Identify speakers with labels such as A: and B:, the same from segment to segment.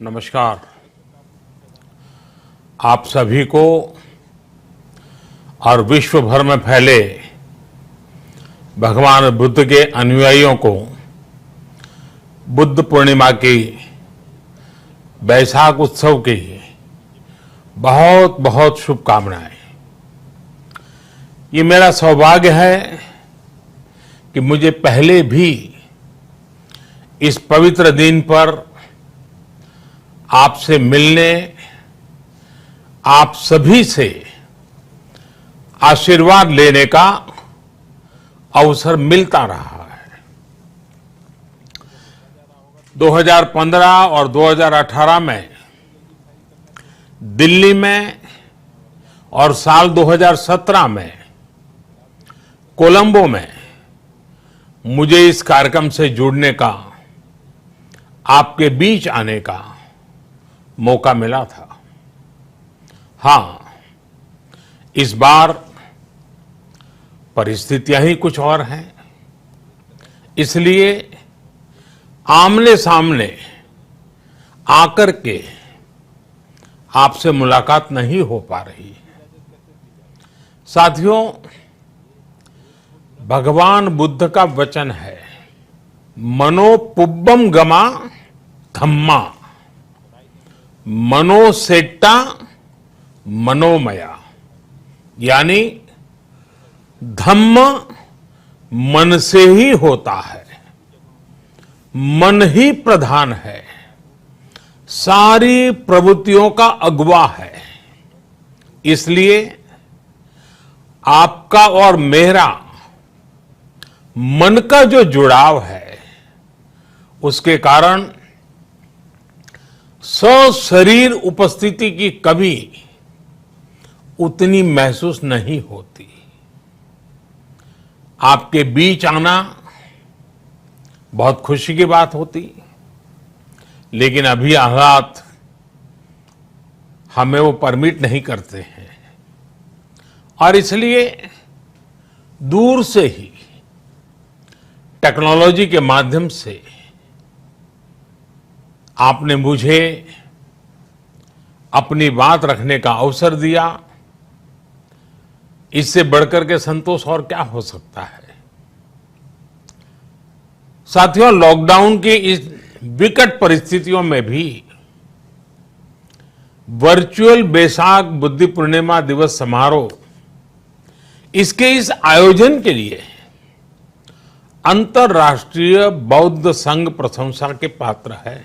A: नमस्कार। आप सभी को और विश्व भर में फैले भगवान बुद्ध के अनुयायियों को बुद्ध पूर्णिमा की बैसाख उत्सव की बहुत बहुत शुभकामनाएं। ये मेरा सौभाग्य है कि मुझे पहले भी इस पवित्र दिन पर आपसे मिलने, आप सभी से आशीर्वाद लेने का अवसर मिलता रहा है। 2015 और 2018 में दिल्ली में और साल 2017 में कोलंबो में मुझे इस कार्यक्रम से जुड़ने का, आपके बीच आने का मौका मिला था। हां, इस बार परिस्थितियां ही कुछ और हैं, इसलिए आमने सामने आकर के आपसे मुलाकात नहीं हो पा रही है। साथियों, भगवान बुद्ध का वचन है, मनो पुब्बम गमा धम्मा, मनोसेट्टा मनोमया, यानी धम्म मन से ही होता है, मन ही प्रधान है, सारी प्रवृत्तियों का अगुवा है। इसलिए आपका और मेरा मन का जो जुड़ाव है, उसके कारण सशरीर उपस्थिति की कभी उतनी महसूस नहीं होती। आपके बीच आना बहुत खुशी की बात होती, लेकिन अभी हालात हमें वो परमिट नहीं करते हैं और इसलिए दूर से ही टेक्नोलॉजी के माध्यम से आपने मुझे अपनी बात रखने का अवसर दिया। इससे बढ़कर के संतोष और क्या हो सकता है। साथियों, लॉकडाउन की इस विकट परिस्थितियों में भी वर्चुअल बैसाख बुद्ध पूर्णिमा दिवस समारोह, इसके इस आयोजन के लिए अंतर्राष्ट्रीय बौद्ध संघ प्रशंसा के पात्र है।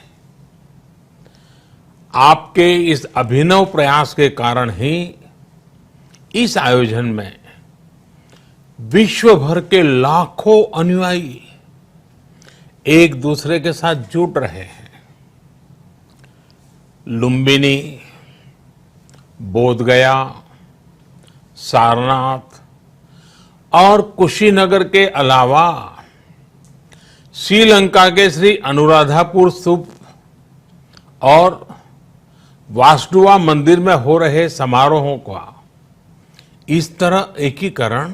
A: आपके इस अभिनव प्रयास के कारण ही इस आयोजन में विश्व भर के लाखों अनुयायी एक दूसरे के साथ जुड़ रहे हैं। लुम्बिनी, बोधगया, सारनाथ और कुशीनगर के अलावा श्रीलंका के श्री अनुराधापुर स्तूप और वासुदेवा मंदिर में हो रहे समारोहों का इस तरह एकीकरण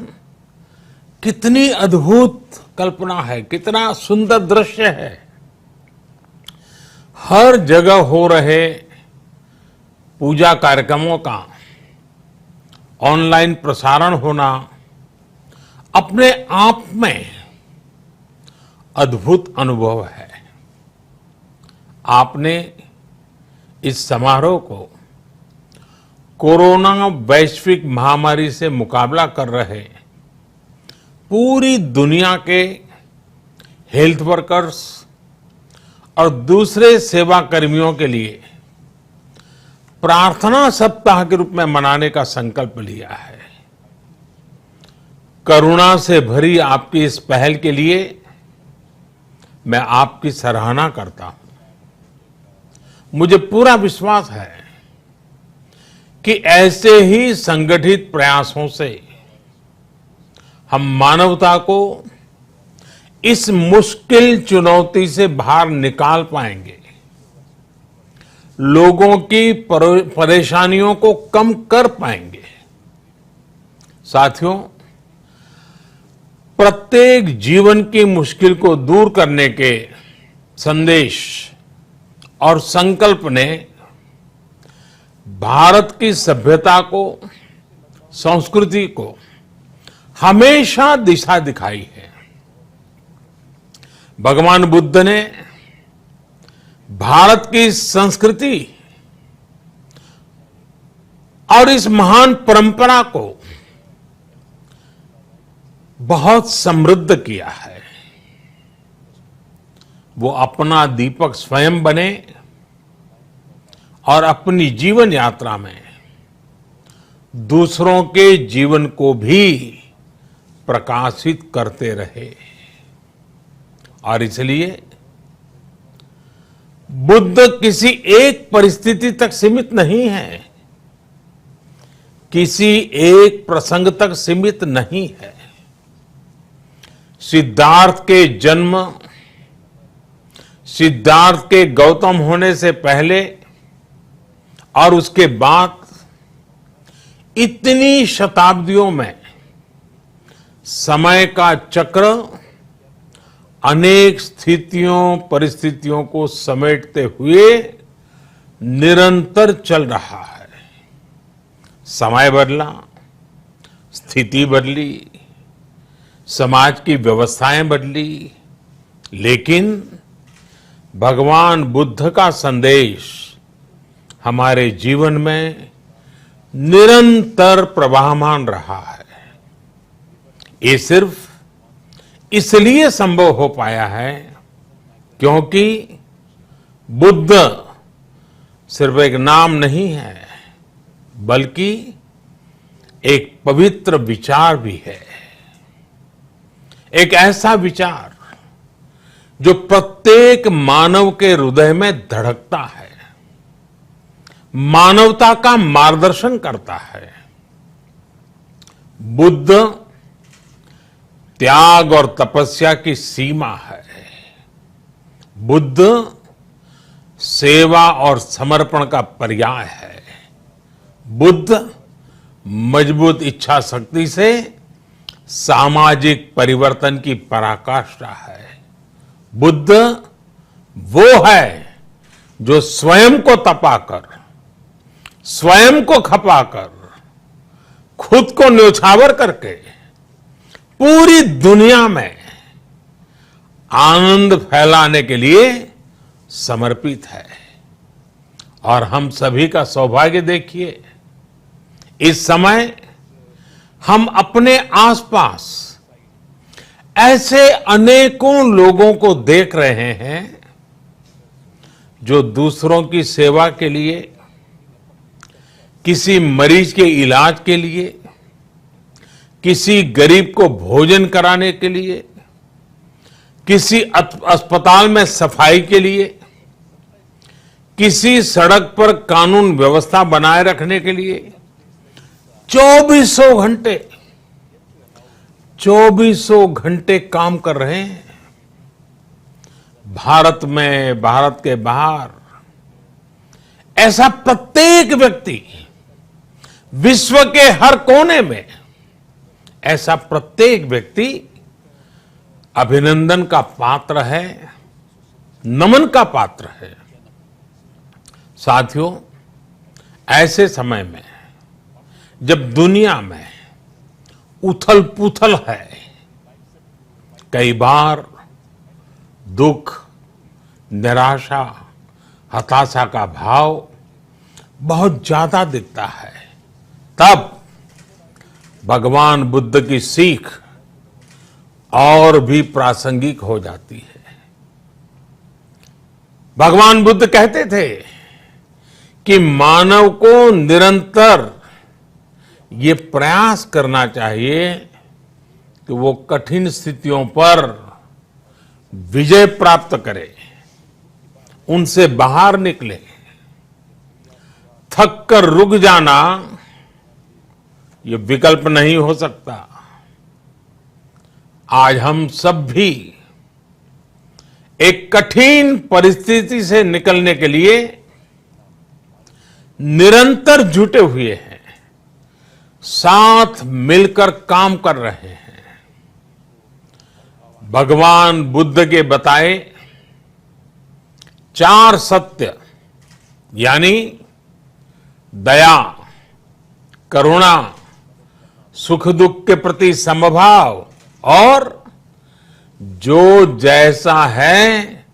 A: कितनी अद्भुत कल्पना है, कितना सुंदर दृश्य है। हर जगह हो रहे पूजा कार्यक्रमों का ऑनलाइन प्रसारण होना अपने आप में अद्भुत अनुभव है। आपने इस समारोह को कोरोना वैश्विक महामारी से मुकाबला कर रहे पूरी दुनिया के हेल्थ वर्कर्स और दूसरे सेवा कर्मियों के लिए प्रार्थना सप्ताह के रूप में मनाने का संकल्प लिया है। करुणा से भरी आपकी इस पहल के लिए मैं आपकी सराहना करता हूं। मुझे पूरा विश्वास है कि ऐसे ही संगठित प्रयासों से हम मानवता को इस मुश्किल चुनौती से बाहर निकाल पाएंगे, लोगों की परेशानियों को कम कर पाएंगे। साथियों, प्रत्येक जीवन की मुश्किल को दूर करने के संदेश और संकल्प ने भारत की सभ्यता को, संस्कृति को हमेशा दिशा दिखाई है। भगवान बुद्ध ने भारत की संस्कृति और इस महान परंपरा को बहुत समृद्ध किया है। वो अपना दीपक स्वयं बने और अपनी जीवन यात्रा में दूसरों के जीवन को भी प्रकाशित करते रहे। और इसलिए बुद्ध किसी एक परिस्थिति तक सीमित नहीं है, किसी एक प्रसंग तक सीमित नहीं है। सिद्धार्थ के जन्म, सिद्धार्थ के गौतम होने से पहले और उसके बाद इतनी शताब्दियों में समय का चक्र अनेक स्थितियों, परिस्थितियों को समेटते हुए निरंतर चल रहा है। समय बदला, स्थिति बदली, समाज की व्यवस्थाएं बदली, लेकिन भगवान बुद्ध का संदेश हमारे जीवन में निरंतर प्रवाहमान रहा है। ये सिर्फ इसलिए संभव हो पाया है क्योंकि बुद्ध सिर्फ एक नाम नहीं है, बल्कि एक पवित्र विचार भी है। एक ऐसा विचार जो प्रत्येक मानव के हृदय में धड़कता है, मानवता का मार्गदर्शन करता है। बुद्ध त्याग और तपस्या की सीमा है। बुद्ध सेवा और समर्पण का पर्याय है। बुद्ध मजबूत इच्छा शक्ति से सामाजिक परिवर्तन की पराकाष्ठा है। बुद्ध वो है जो स्वयं को तपाकर, स्वयं को खपाकर, खुद को न्योछावर करके पूरी दुनिया में आनंद फैलाने के लिए समर्पित है। और हम सभी का सौभाग्य देखिए, इस समय हम अपने आसपास ऐसे अनेकों लोगों को देख रहे हैं जो दूसरों की सेवा के लिए, किसी मरीज के इलाज के लिए, किसी गरीब को भोजन कराने के लिए, किसी अस्पताल में सफाई के लिए, किसी सड़क पर कानून व्यवस्था बनाए रखने के लिए चौबीसों घंटे काम कर रहे हैं। भारत में, भारत के बाहर ऐसा प्रत्येक व्यक्ति, विश्व के हर कोने में ऐसा प्रत्येक व्यक्ति अभिनंदन का पात्र है, नमन का पात्र है। साथियों, ऐसे समय में जब दुनिया में उथल पुथल है, कई बार दुख, निराशा, हताशा का भाव बहुत ज्यादा दिखता है, तब भगवान बुद्ध की सीख और भी प्रासंगिक हो जाती है। भगवान बुद्ध कहते थे कि मानव को निरंतर ये प्रयास करना चाहिए कि वो कठिन स्थितियों पर विजय प्राप्त करे, उनसे बाहर निकले। थक कर रुक जाना ये विकल्प नहीं हो सकता। आज हम सब भी एक कठिन परिस्थिति से निकलने के लिए निरंतर जुटे हुए हैं, साथ मिलकर काम कर रहे हैं। भगवान बुद्ध के बताए 4 सत्य यानी दया, करुणा, सुख दुख के प्रति समभाव और जो जैसा है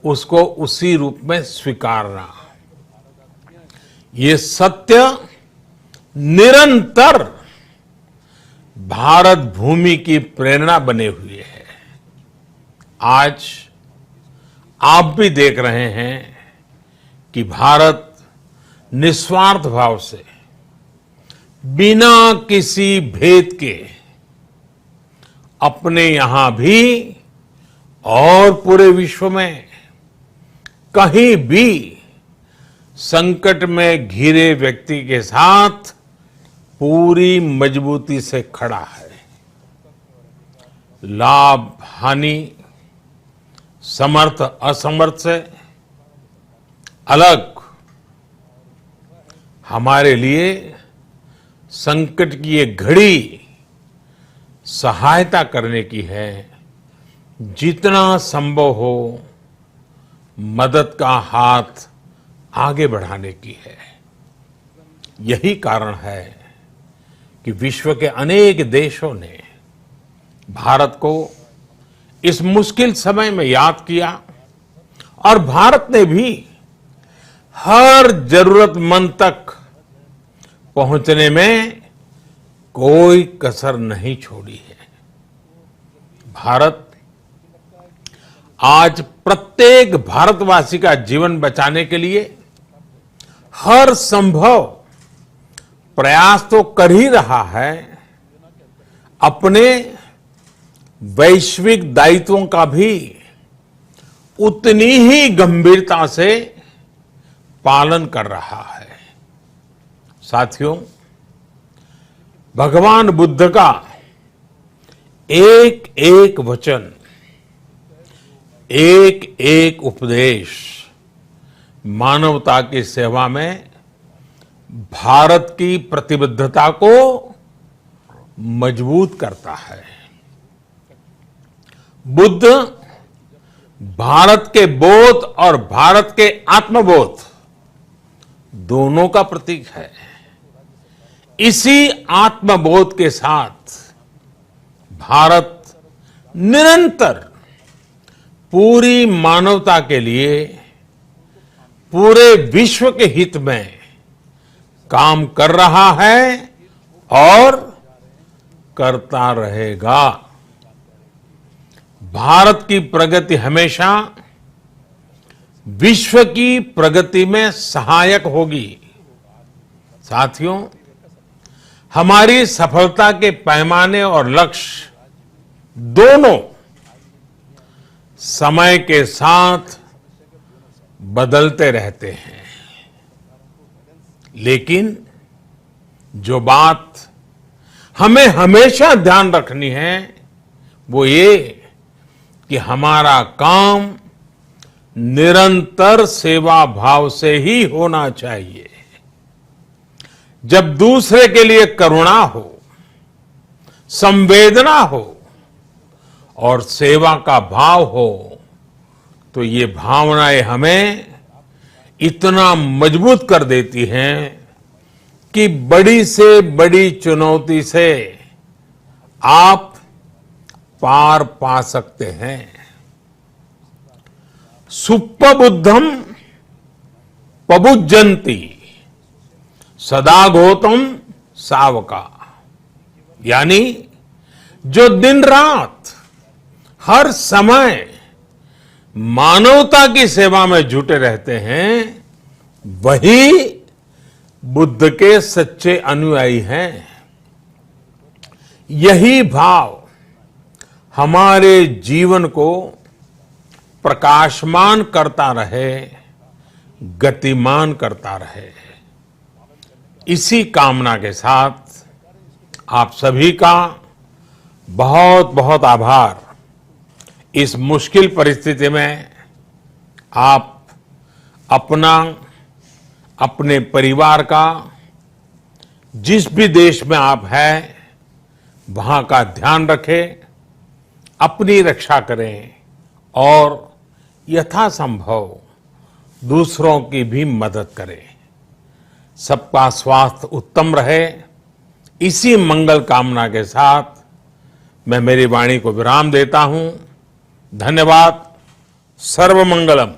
A: उसको उसी रूप में स्वीकारना। ये सत्य निरंतर भारत भूमि की प्रेरणा बने हुए है। आज आप भी देख रहे हैं कि भारत निस्वार्थ भाव से बिना किसी भेद के अपने यहां भी और पूरे विश्व में कहीं भी संकट में घिरे व्यक्ति के साथ पूरी मजबूती से खड़ा है। लाभ हानि, समर्थ असमर्थ से अलग हमारे लिए संकट की ये घड़ी सहायता करने की है। जितना संभव हो मदद का हाथ आगे बढ़ाने की है। यही कारण है कि विश्व के अनेक देशों ने भारत को इस मुश्किल समय में याद किया और भारत ने भी हर जरूरतमंद तक पहुंचने में कोई कसर नहीं छोड़ी है। भारत आज प्रत्येक भारतवासी का जीवन बचाने के लिए हर संभव प्रयास तो कर ही रहा है, अपने वैश्विक दायित्वों का भी उतनी ही गंभीरता से पालन कर रहा है। साथियों, भगवान बुद्ध का एक एक वचन, एक एक उपदेश मानवता की सेवा में भारत की प्रतिबद्धता को मजबूत करता है। बुद्ध भारत के बोध और भारत के आत्मबोध दोनों का प्रतीक है। इसी आत्मबोध के साथ भारत निरंतर पूरी मानवता के लिए, पूरे विश्व के हित में काम कर रहा है और करता रहेगा। भारत की प्रगति हमेशा विश्व की प्रगति में सहायक होगी। साथियों, हमारी सफलता के पैमाने और लक्ष्य दोनों समय के साथ बदलते रहते हैं, लेकिन जो बात हमें हमेशा ध्यान रखनी है वो ये कि हमारा काम निरंतर सेवा भाव से ही होना चाहिए। जब दूसरे के लिए करुणा हो, संवेदना हो और सेवा का भाव हो तो ये भावनाएं हमें इतना मजबूत कर देती हैं कि बड़ी से बड़ी चुनौती से आप पार पा सकते हैं। सुप्पबुद्धम पबुज्जन्ति सदा गौतम सावका, यानी जो दिन रात हर समय मानवता की सेवा में जुटे रहते हैं वही बुद्ध के सच्चे अनुयायी हैं। यही भाव हमारे जीवन को प्रकाशमान करता रहे, गतिमान करता रहे। इसी कामना के साथ आप सभी का बहुत बहुत आभार। इस मुश्किल परिस्थिति में आप अपना, अपने परिवार का, जिस भी देश में आप हैं वहां का ध्यान रखें, अपनी रक्षा करें और यथासंभव दूसरों की भी मदद करें। सबका स्वास्थ्य उत्तम रहे, इसी मंगल कामना के साथ मैं मेरी वाणी को विराम देता हूं। धन्यवाद। सर्वमंगलम।